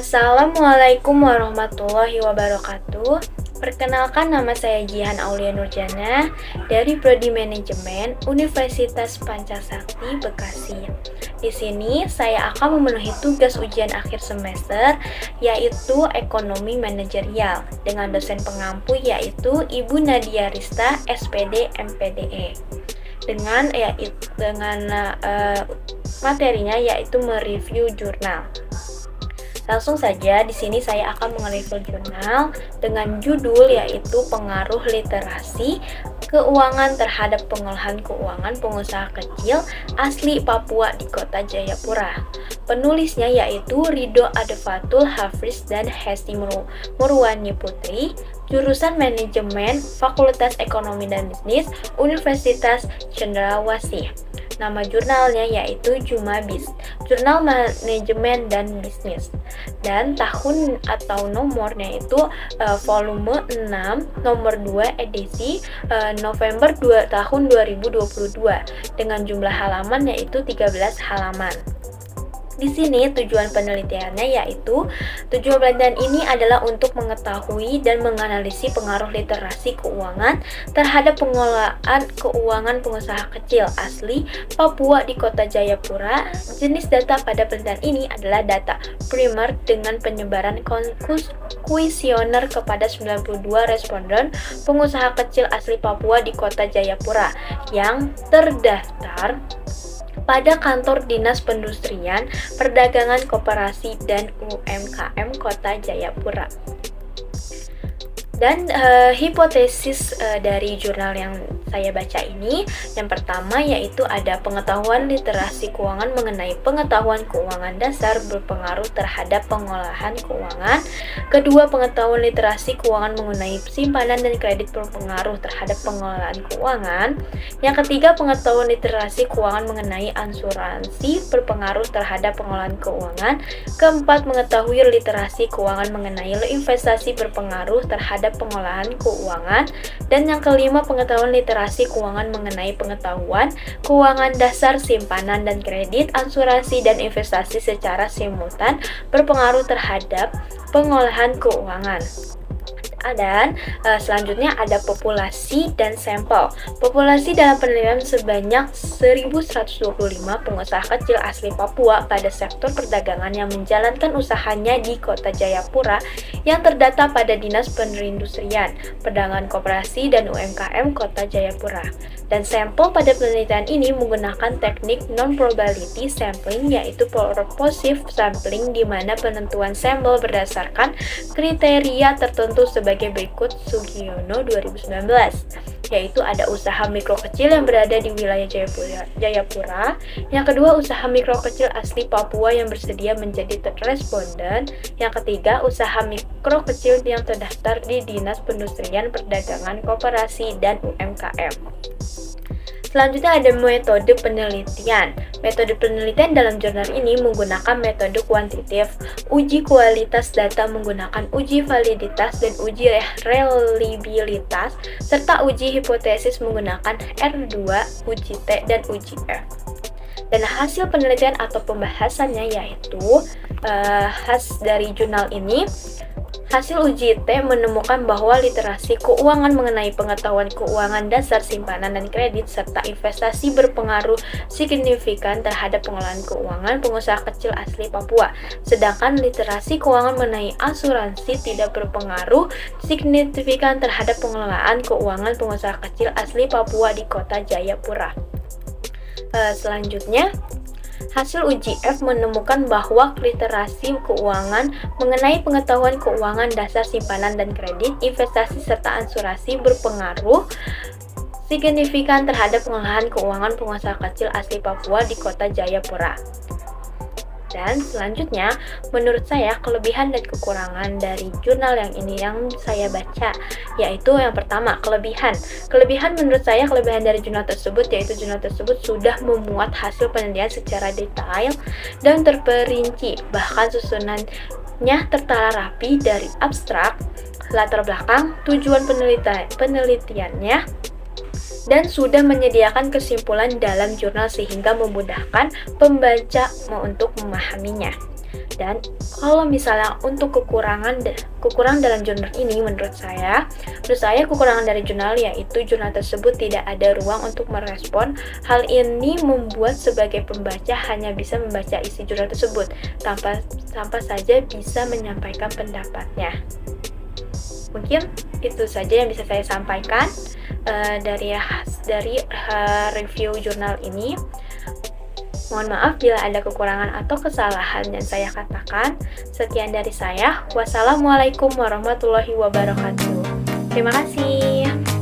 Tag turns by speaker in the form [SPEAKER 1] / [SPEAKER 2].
[SPEAKER 1] Assalamualaikum warahmatullahi wabarakatuh. Perkenalkan, nama saya Jihan Aulia Nurjana dari Prodi Manajemen Universitas Pancasakti Bekasi. Di sini saya akan memenuhi tugas ujian akhir semester, yaitu Ekonomi Manajerial, dengan dosen pengampu yaitu Ibu Nadia Rista, SPD MPDE. Dengan materinya yaitu mereview jurnal. Langsung saja, di sini saya akan mereview jurnal dengan judul yaitu Pengaruh Literasi Keuangan Terhadap Pengolahan Keuangan Pengusaha Kecil Asli Papua di Kota Jayapura. Penulisnya yaitu Ridho Adefatul Hafiz dan Hesti Murwani Putri, jurusan Manajemen Fakultas Ekonomi dan Bisnis Universitas Cendrawasih. Nama jurnalnya yaitu Jumabis, Jurnal Manajemen dan Bisnis. Dan tahun atau nomornya itu volume 6, nomor 2 edisi November tahun 2022 dengan jumlah halaman yaitu 13 halaman. Di sini tujuan penelitian ini adalah untuk mengetahui dan menganalisis pengaruh literasi keuangan terhadap pengelolaan keuangan pengusaha kecil asli Papua di Kota Jayapura. Jenis data pada penelitian ini adalah data primer dengan penyebaran kuesioner kepada 92 responden pengusaha kecil asli Papua di Kota Jayapura yang terdaftar pada Kantor Dinas Perindustrian, Perdagangan Koperasi dan UMKM Kota Jayapura. Dan hipotesis dari jurnal yang saya baca ini, yang pertama yaitu ada pengetahuan literasi keuangan mengenai pengetahuan keuangan dasar berpengaruh terhadap pengolahan keuangan. Kedua, pengetahuan literasi keuangan mengenai simpanan dan kredit berpengaruh terhadap pengelolaan keuangan. Yang ketiga, pengetahuan literasi keuangan mengenai asuransi berpengaruh terhadap pengelolaan keuangan. Keempat, mengetahui literasi keuangan mengenai investasi berpengaruh terhadap pengolahan keuangan. Dan yang kelima, pengetahuan literasi keuangan mengenai pengetahuan keuangan dasar, simpanan dan kredit, asuransi dan investasi secara simultan berpengaruh terhadap pengolahan keuangan. Dan selanjutnya ada populasi dan sampel. Populasi dalam penelitian sebanyak 1.125 pengusaha kecil asli Papua pada sektor perdagangan yang menjalankan usahanya di Kota Jayapura yang terdata pada Dinas Perindustrian, Perdagangan Koperasi dan UMKM Kota Jayapura. Dan sampel pada penelitian ini menggunakan teknik non-probability sampling yaitu purposive sampling, di mana penentuan sampel berdasarkan kriteria tertentu sebagai berikut. Sugiono 2019, yaitu ada usaha mikro kecil yang berada di wilayah Jayapura. Yang kedua, usaha mikro kecil asli Papua yang bersedia menjadi responden. Yang ketiga, usaha mikro kecil yang terdaftar di Dinas Perindustrian, Perdagangan, Koperasi dan UMKM. Selanjutnya ada metode penelitian. Metode penelitian dalam jurnal ini menggunakan metode kuantitatif, uji kualitas data menggunakan uji validitas dan uji reliabilitas, serta uji hipotesis menggunakan R2, uji T, dan uji F. Dan hasil penelitian atau pembahasannya yaitu dari jurnal ini, hasil uji T menemukan bahwa literasi keuangan mengenai pengetahuan keuangan dasar, simpanan dan kredit, serta investasi berpengaruh signifikan terhadap pengelolaan keuangan pengusaha kecil asli Papua. Sedangkan literasi keuangan mengenai asuransi tidak berpengaruh signifikan terhadap pengelolaan keuangan pengusaha kecil asli Papua di Kota Jayapura. Selanjutnya, hasil uji F menemukan bahwa literasi keuangan mengenai pengetahuan keuangan dasar, simpanan dan kredit, investasi serta asuransi berpengaruh signifikan terhadap pengelolaan keuangan pengusaha kecil asli Papua di Kota Jayapura. Dan selanjutnya, menurut saya kelebihan dan kekurangan dari jurnal yang ini yang saya baca, yaitu yang pertama, kelebihan menurut saya, kelebihan dari jurnal tersebut yaitu jurnal tersebut sudah memuat hasil penelitian secara detail dan terperinci, bahkan susunannya tertara rapi dari abstrak, latar belakang, tujuan penelitiannya, dan sudah menyediakan kesimpulan dalam jurnal sehingga memudahkan pembaca untuk memahaminya. Dan kalau misalnya untuk kekurangan dalam jurnal ini menurut saya kekurangan dari jurnal yaitu jurnal tersebut tidak ada ruang untuk merespon. Hal ini membuat sebagai pembaca hanya bisa membaca isi jurnal tersebut tanpa saja bisa menyampaikan pendapatnya. Mungkin itu saja yang bisa saya sampaikan dari review jurnal ini. Mohon maaf bila ada kekurangan atau kesalahan yang saya katakan. Sekian dari saya. Wassalamualaikum warahmatullahi wabarakatuh. Terima kasih.